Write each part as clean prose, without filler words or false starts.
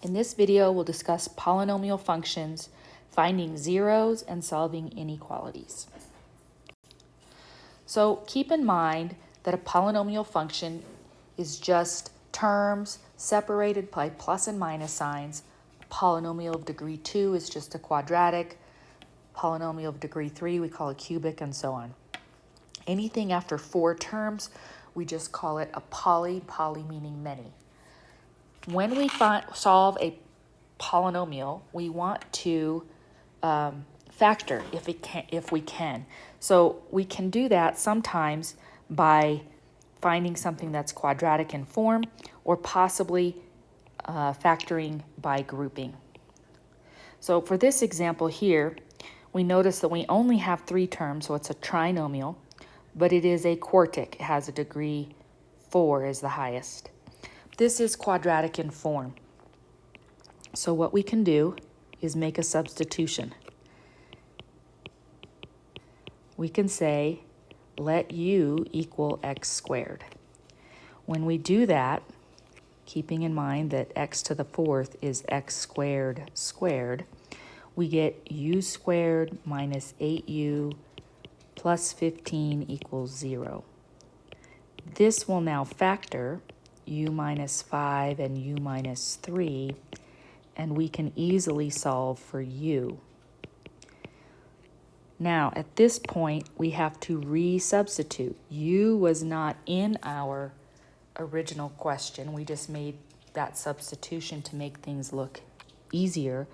In this video, we'll discuss polynomial functions, finding zeros, and solving inequalities. So keep in mind that a polynomial function is just terms separated by plus and minus signs. Polynomial of degree 2 is just a quadratic. Polynomial of degree 3 we call a cubic, and so on. Anything after 4 terms, we just call it a poly meaning many. When we solve a polynomial, we want to factor if we can. So we can do that sometimes by finding something that's quadratic in form, or possibly factoring by grouping. So for this example here, we notice that we only have 3 terms, so it's a trinomial, but it is a quartic. It has a degree 4 is the highest. This is quadratic in form. So what we can do is make a substitution. We can say, let u equal x squared. When we do that, keeping in mind that x to the 4th is x squared squared, we get u squared minus 8u plus 15 equals 0. This will now factor u minus 5 and u minus 3, and we can easily solve for u. Now, at this point, we have to resubstitute. U was not in our original question. We just made that substitution to make things look easier.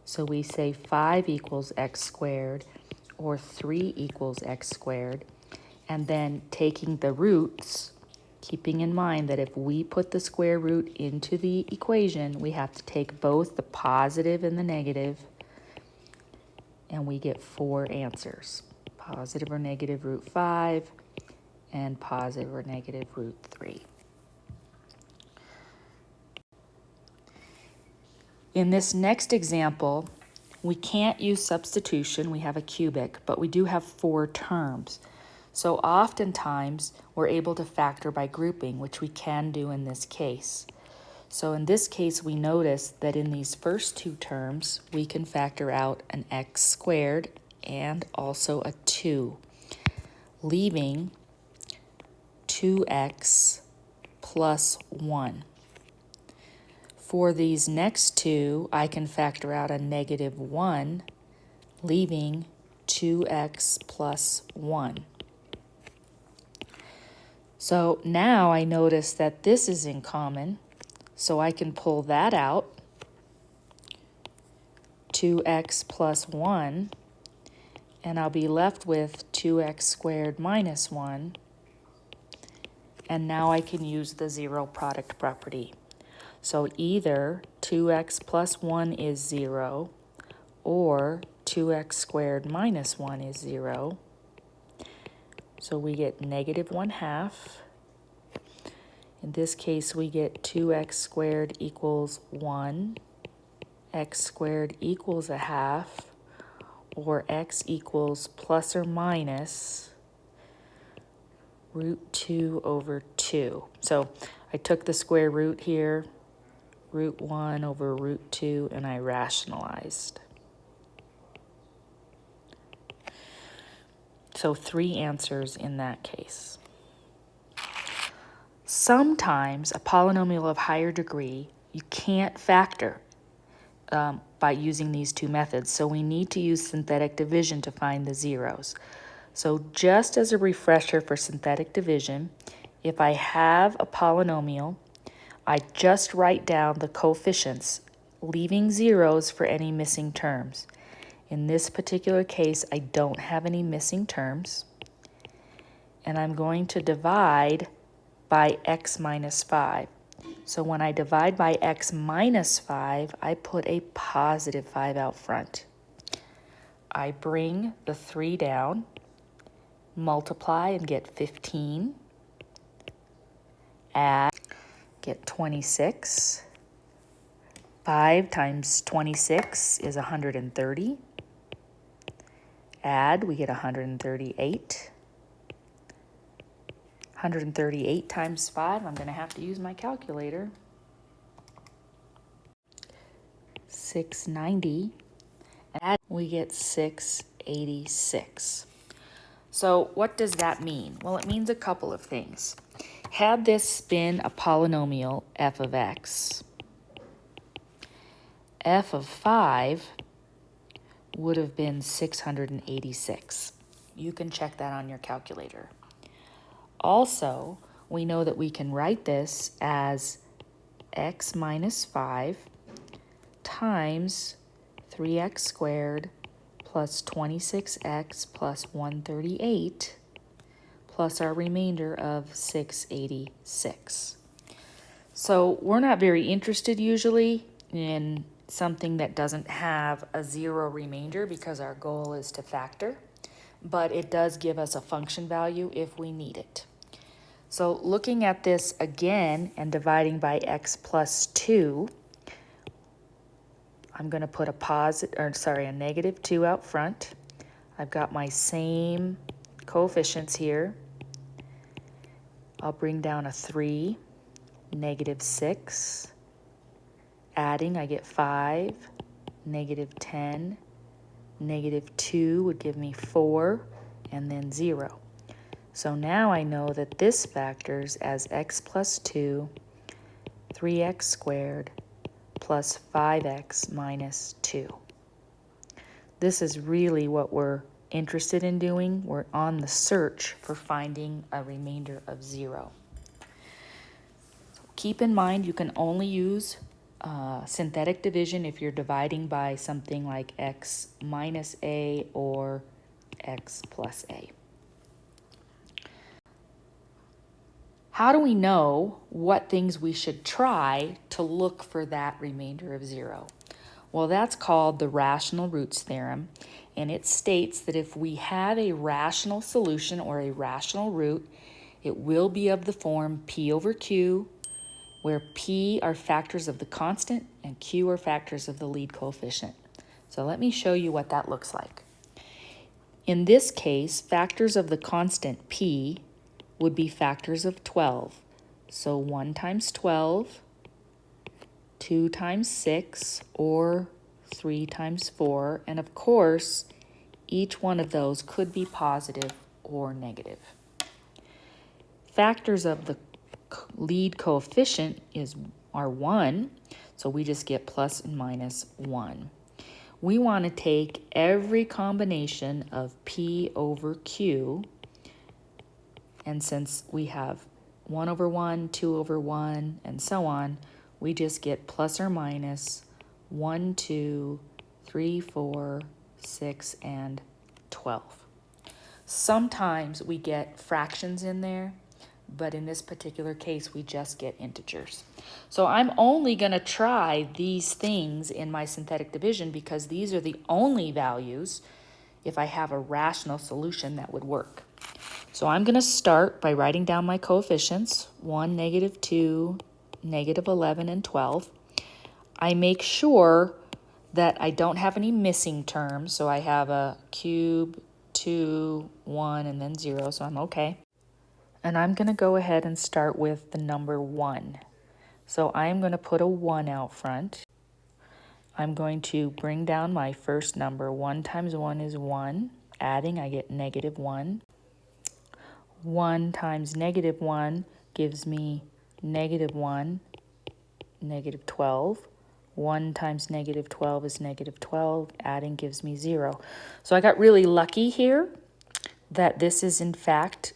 So we say 5 equals x squared, or 3 equals x squared, and then taking the roots, keeping in mind that if we put the square root into the equation, we have to take both the positive and the negative, and we get 4 answers. Positive or negative root 5, and positive or negative root 3. In this next example, we can't use substitution. We have a cubic, but we do have 4 terms. So oftentimes, we're able to factor by grouping, which we can do in this case. So in this case, we notice that in these first 2 terms, we can factor out an x squared and also a 2, leaving 2x plus 1. For these next 2, I can factor out a negative 1, leaving 2x plus 1. So now I notice that this is in common, so I can pull that out, 2x plus 1, and I'll be left with 2x squared minus 1, and now I can use the zero product property. So either 2x plus 1 is 0, or 2x squared minus 1 is 0. So we get negative 1/2. In this case, we get 2x squared equals 1, x squared equals 1/2, or x equals plus or minus root 2 over 2. So I took the square root here, root 1 over root 2, and I rationalized. So 3 answers in that case. Sometimes a polynomial of higher degree, you can't factor by using these 2 methods, so we need to use synthetic division to find the zeros. So just as a refresher for synthetic division, if I have a polynomial, I just write down the coefficients, leaving zeros for any missing terms. In this particular case, I don't have any missing terms, and I'm going to divide by x minus 5. So when I divide by x minus 5, I put a positive 5 out front. I bring the 3 down, multiply and get 15, add, get 26. 5 times 26 is 130. Add, we get 138. 138 times 5, I'm going to have to use my calculator. 690, and we get 686. So what does that mean? Well, it means a couple of things. Had this been a polynomial f of x, f of 5 would have been 686. You can check that on your calculator. Also, we know that we can write this as x minus 5 times 3x squared plus 26x plus 138 plus our remainder of 686. So we're not very interested usually in something that doesn't have a zero remainder because our goal is to factor, but it does give us a function value if we need it. So looking at this again and dividing by x plus 2, I'm going to put a negative 2 out front. I've got my same coefficients here. I'll bring down a 3, negative 6. Adding, I get 5, negative 10. Negative 2 would give me 4, and then 0. So now I know that this factors as x plus 2, 3x squared, plus 5x minus 2. This is really what we're interested in doing. We're on the search for finding a remainder of 0. So keep in mind you can only use synthetic division if you're dividing by something like x minus a or x plus a. How do we know what things we should try to look for that remainder of 0? Well, that's called the rational roots theorem, and it states that if we have a rational solution or a rational root, it will be of the form p over q, where p are factors of the constant and q are factors of the lead coefficient. So let me show you what that looks like. In this case, factors of the constant p would be factors of 12. So 1 times 12, 2 times 6, or 3 times 4. And of course, each one of those could be positive or negative. Factors of the lead coefficient are 1, so we just get plus and minus 1. We want to take every combination of p over q, and since we have 1 over 1, 2 over 1, and so on, we just get plus or minus 1, 2, 3, 4, 6, and 12. Sometimes we get fractions in there, but in this particular case, we just get integers. So I'm only going to try these things in my synthetic division because these are the only values, if I have a rational solution, that would work. So I'm going to start by writing down my coefficients, 1, negative 2, negative 11, and 12. I make sure that I don't have any missing terms, so I have a cube, 2, 1, and then 0, so I'm okay. And I'm going to go ahead and start with the number 1. So I'm going to put a 1 out front. I'm going to bring down my first number. 1 times 1 is 1. Adding, I get negative 1. 1 times negative 1 gives me negative 1, negative 12. 1 times negative 12 is negative 12. Adding gives me 0. So I got really lucky here that this is in fact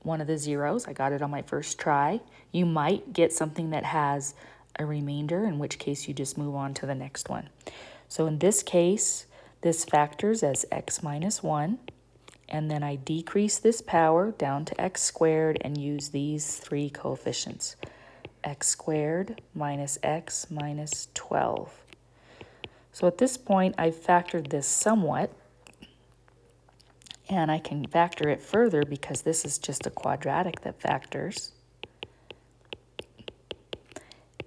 one of the zeros. I got it on my first try. You might get something that has a remainder, in which case you just move on to the next one. So in this case, this factors as x minus 1. And then I decrease this power down to x squared and use these 3 coefficients. X squared minus x minus 12. So at this point, I've factored this somewhat. And I can factor it further because this is just a quadratic that factors.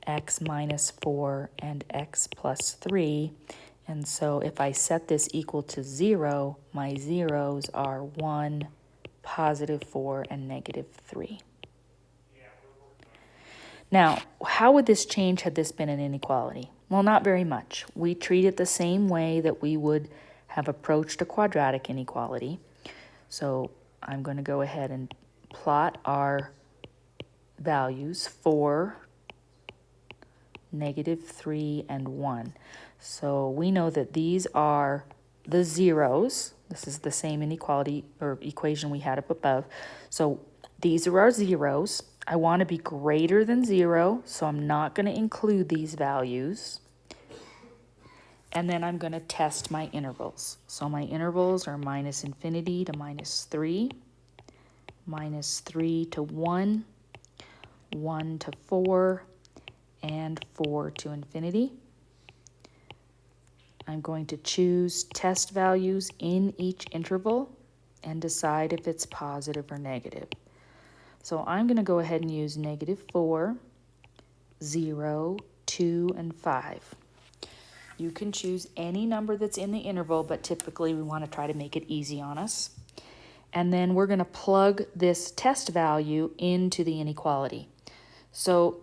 X minus 4 and x plus 3. And so if I set this equal to 0, my zeros are 1, positive 4, and negative 3. Now, how would this change had this been an inequality? Well, not very much. We treat it the same way that we would have approached a quadratic inequality. So I'm going to go ahead and plot our values for -3 and 1. So we know that these are the zeros. This is the same inequality or equation we had up above. So these are our zeros. I want to be greater than 0, so I'm not going to include these values. And then I'm going to test my intervals. So my intervals are -infinity to -3, -3 to 1, 1 to 4, and 4 to infinity. I'm going to choose test values in each interval and decide if it's positive or negative. So I'm going to go ahead and use -4, 0, 2, and 5. You can choose any number that's in the interval, but typically we want to try to make it easy on us. And then we're going to plug this test value into the inequality. So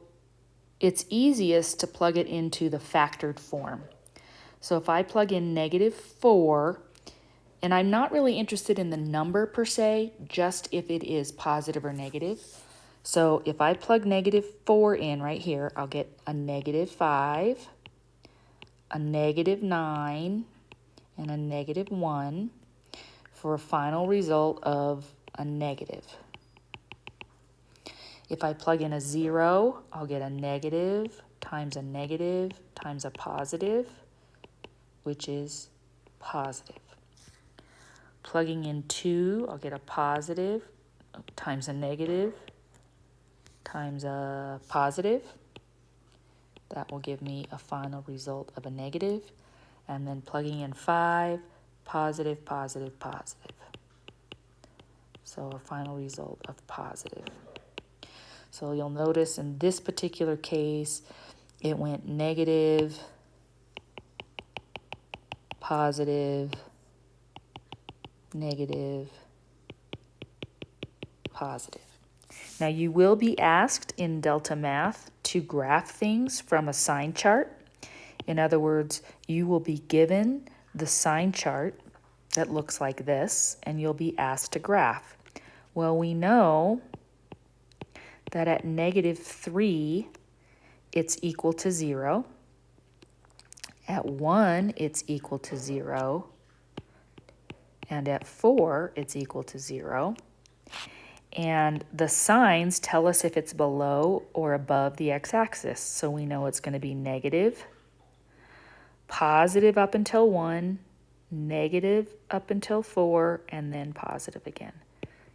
it's easiest to plug it into the factored form. So if I plug in -4, and I'm not really interested in the number per se, just if it is positive or negative. So if I plug -4 in right here, I'll get a -5, a -9, and a -1 for a final result of a negative. If I plug in a 0, I'll get a negative times a negative times a positive, which is positive. Plugging in 2, I'll get a positive times a negative times a positive. That will give me a final result of a negative. And then plugging in 5, positive, positive, positive. So a final result of positive. So you'll notice in this particular case, it went negative, positive, negative, positive. Now you will be asked in Delta Math to graph things from a sign chart. In other words, you will be given the sign chart that looks like this, and you'll be asked to graph. Well, we know that at -3, it's equal to 0. At 1, it's equal to 0. And at 4, it's equal to 0. And the signs tell us if it's below or above the x-axis. So we know it's going to be negative, positive up until 1, negative up until 4, and then positive again.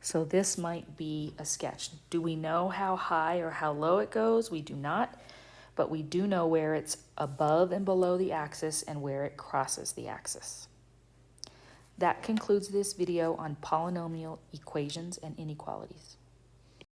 So this might be a sketch. Do we know how high or how low it goes? We do not, but we do know where it's above and below the axis and where it crosses the axis. That concludes this video on polynomial equations and inequalities.